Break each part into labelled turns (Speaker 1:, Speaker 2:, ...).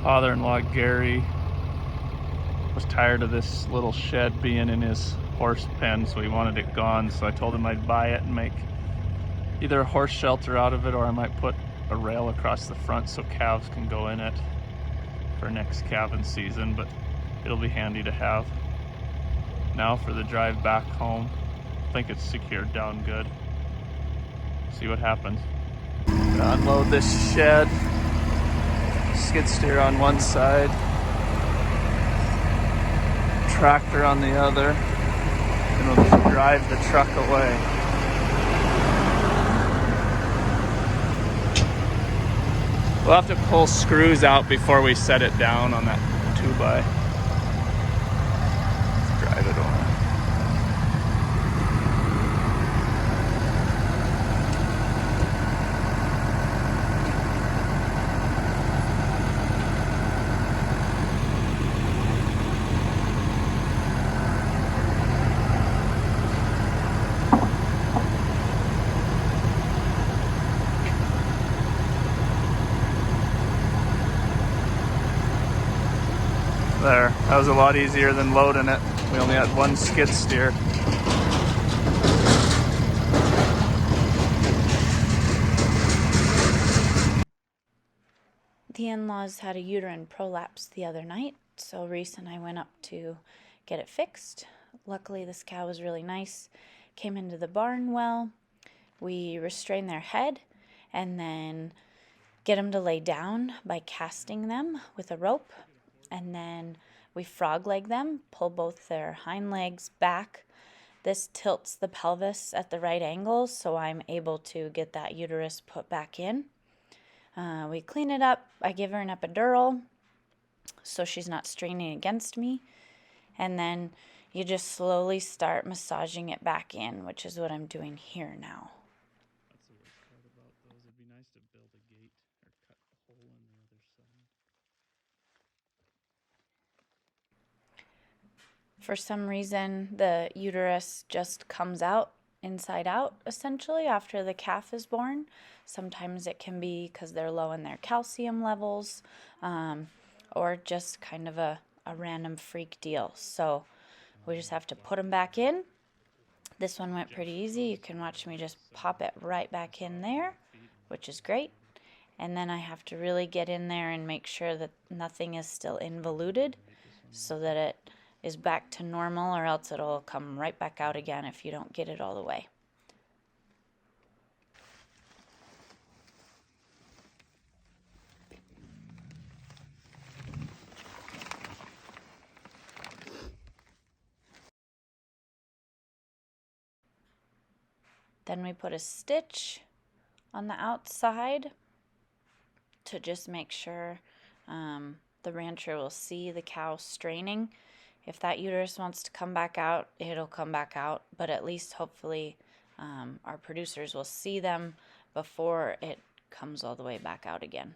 Speaker 1: Father-in-law Gary was tired of this little shed being in his horse pen, so he wanted it gone. So I told him I'd buy it and make either a horse shelter out of it, or I might put a rail across the front so calves can go in it for next calving season, but it'll be handy to have. Now for the drive back home. I think it's secured down good. See what happens. Gonna unload this shed. Skid steer on one side, tractor on the other, and we'll just drive the truck away. We'll have to pull screws out before we set it down on that 2x. Let's drive it over. There, that was a lot easier than loading it. We only had one skid steer.
Speaker 2: The in-laws had a uterine prolapse the other night, so Reese and I went up to get it fixed. Luckily, this cow was really nice, came into the barn well. We restrained their head and then get them to lay down by casting them with a rope. And then we frog leg them, pull both their hind legs back. This tilts the pelvis at the right angle, so I'm able to get that uterus put back in. We clean it up. I give her an epidural so she's not straining against me. And then you just slowly start massaging it back in, which is what I'm doing here now.
Speaker 1: That's the worst part about those. It'd be nice to build a gate or cut a hole in the other side.
Speaker 2: For some reason, the uterus just comes out inside out, essentially, after the calf is born. Sometimes it can be because they're low in their calcium levels, or just kind of a random freak deal. So we just have to put them back in. This one went pretty easy. You can watch me just pop it right back in there, which is great. And then I have to really get in there and make sure that nothing is still involuted so that it is back to normal, or else it'll come right back out again if you don't get it all the way. Then we put a stitch on the outside to just make sure the rancher will see the cow straining. If that uterus wants to come back out, it'll come back out, but at least hopefully our producers will see them before it comes all the way back out again.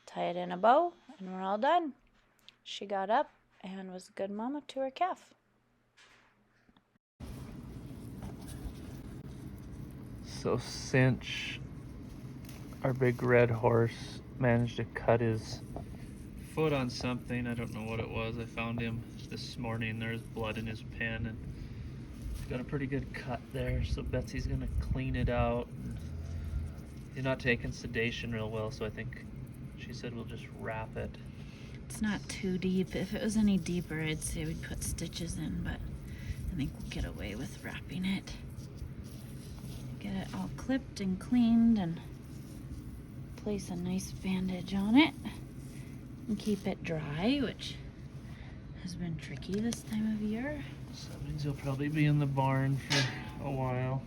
Speaker 2: Tie it in a bow, and we're all done. She got up and was a good mama to her calf.
Speaker 1: So Cinch, our big red horse, managed to cut his foot on something. I don't know what it was. I found him this morning. There's blood in his pen, and he's got a pretty good cut there. So Betsy's gonna clean it out. He's not taking sedation real well, so I think she said we'll just wrap it.
Speaker 2: It's not too deep. If it was any deeper, I'd say we'd put stitches in, but I think we'll get away with wrapping it. Get it all clipped and cleaned and place a nice bandage on it and keep it dry, which has been tricky this time of year.
Speaker 1: So that means he'll probably be in the barn for a while.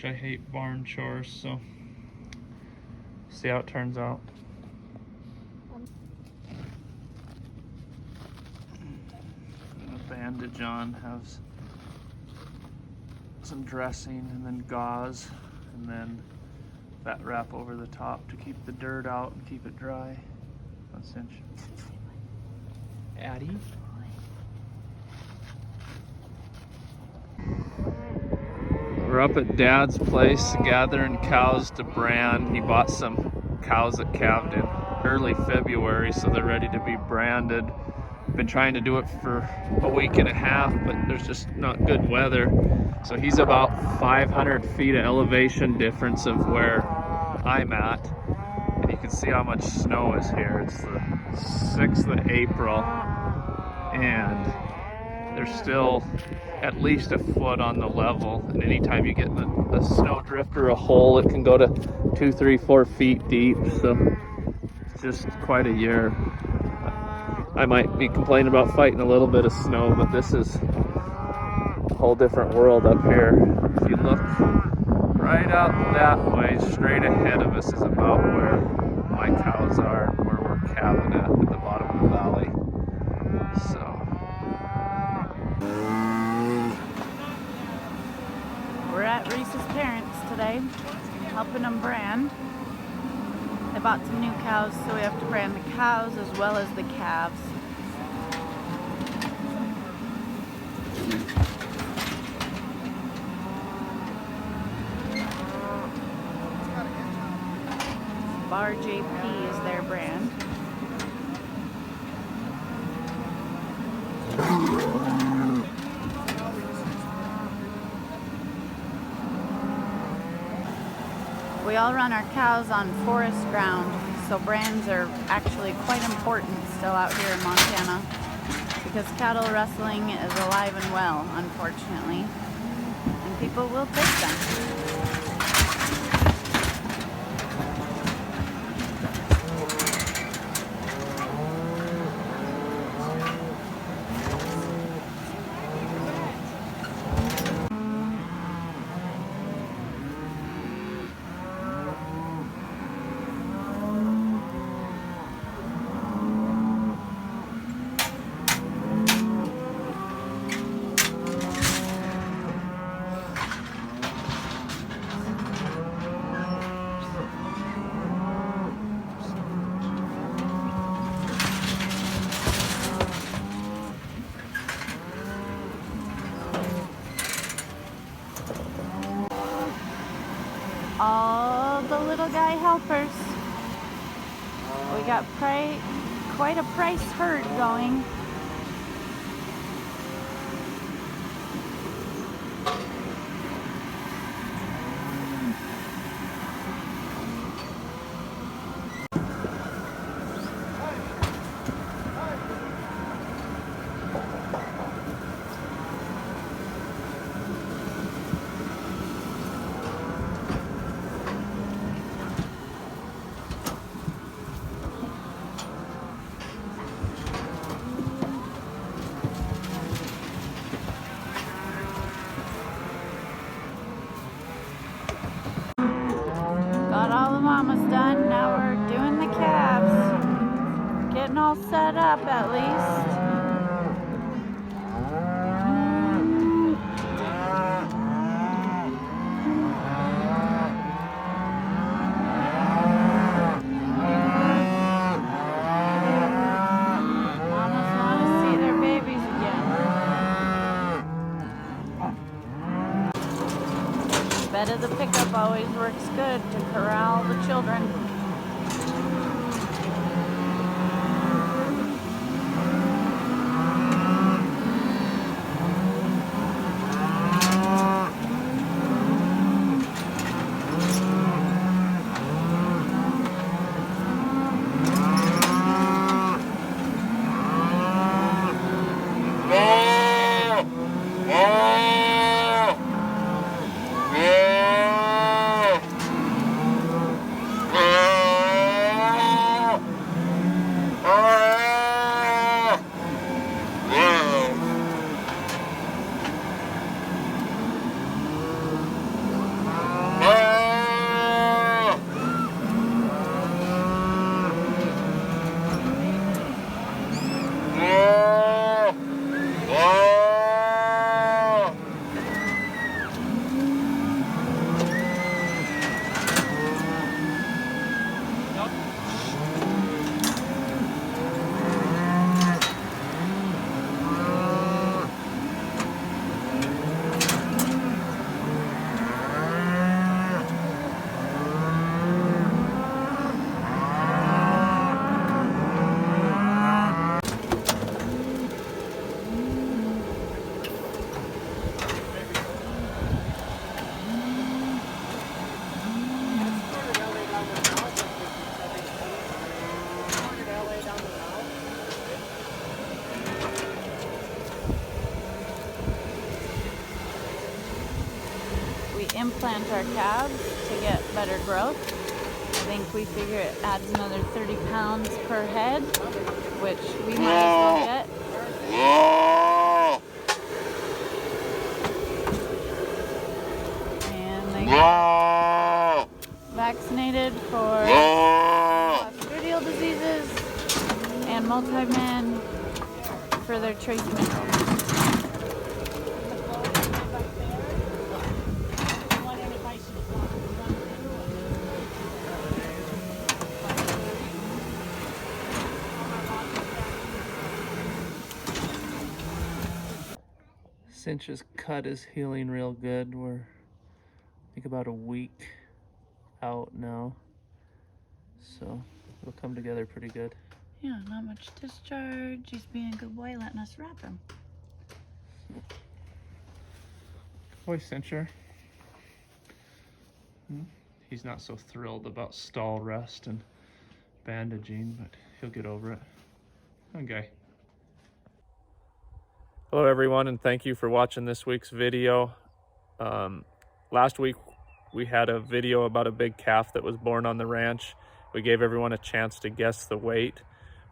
Speaker 1: I hate barn chores, so see how it turns out. A bandage on, has some dressing and then gauze and then that wrap over the top to keep the dirt out and keep it dry. One cinch. Addie? We're up at Dad's place gathering cows to brand. He bought some cows that calved in early February, so they're ready to be branded. Been trying to do it for a week and a half, but there's just not good weather. So he's about 500 feet of elevation difference of where I'm at. And you can see how much snow is here. It's the 6th of April, and there's still at least a foot on the level. And anytime you get in a snow drift or a hole, it can go to 2, 3, 4 feet deep. So it's just quite a year. I might be complaining about fighting a little bit of snow, but this is a whole different world up here. If you look right out that way, straight ahead of us is about where my cows are and where we're calving at the bottom of the valley. So
Speaker 2: We're at Reese's parents today, helping them brand. They bought some new cows, so we have to brand the cows as well as the calves. Bar JP is their brand. We all run our cows on forest ground, so brands are actually quite important still out here in Montana because cattle rustling is alive and well, unfortunately, and people will take them. All the little guy helpers. We got quite a price herd going. Got all the mamas done, now we're doing the calves. Getting all set up at least. Mamas want to see their babies again. Bed of the pickup always works good to corral the children. change our calves to get better growth. I think we figure it adds another 30 pounds per head, which we might as well get. And they got vaccinated for clostridial diseases and multi-man for their trace minerals.
Speaker 1: Cinch's cut is healing real good. We're, I think, about a week out now, so it'll come together pretty good.
Speaker 2: Yeah, not much discharge. He's being a good boy, letting us wrap him.
Speaker 1: Boy, Cincher. He's not so thrilled about stall rest and bandaging, but he'll get over it. Okay. Hello everyone, and thank you for watching this week's video. Last week we had a video about a big calf that was born on the ranch. We gave everyone a chance to guess the weight.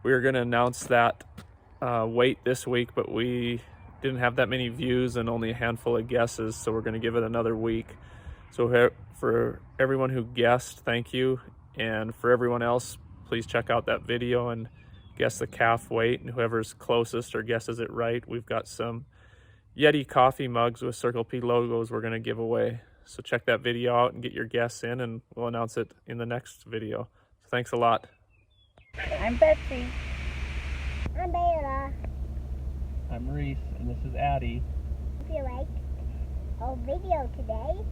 Speaker 1: We were going to announce that weight this week, but we didn't have that many views and only a handful of guesses, so we're going to give it another week. So for everyone who guessed, thank you, and for everyone else, please check out that video and guess the calf weight, and whoever's closest or guesses it right, we've got some Yeti coffee mugs with Circle P logos we're going to give away. So check that video out and get your guess in, and we'll announce it in the next video. So thanks a lot.
Speaker 2: I'm Betsy.
Speaker 3: I'm Bella.
Speaker 1: I'm Reese, and this is Addie.
Speaker 3: If you like our video today,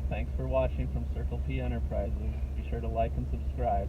Speaker 1: Thanks for watching from Circle P Enterprises. Be sure to like and subscribe.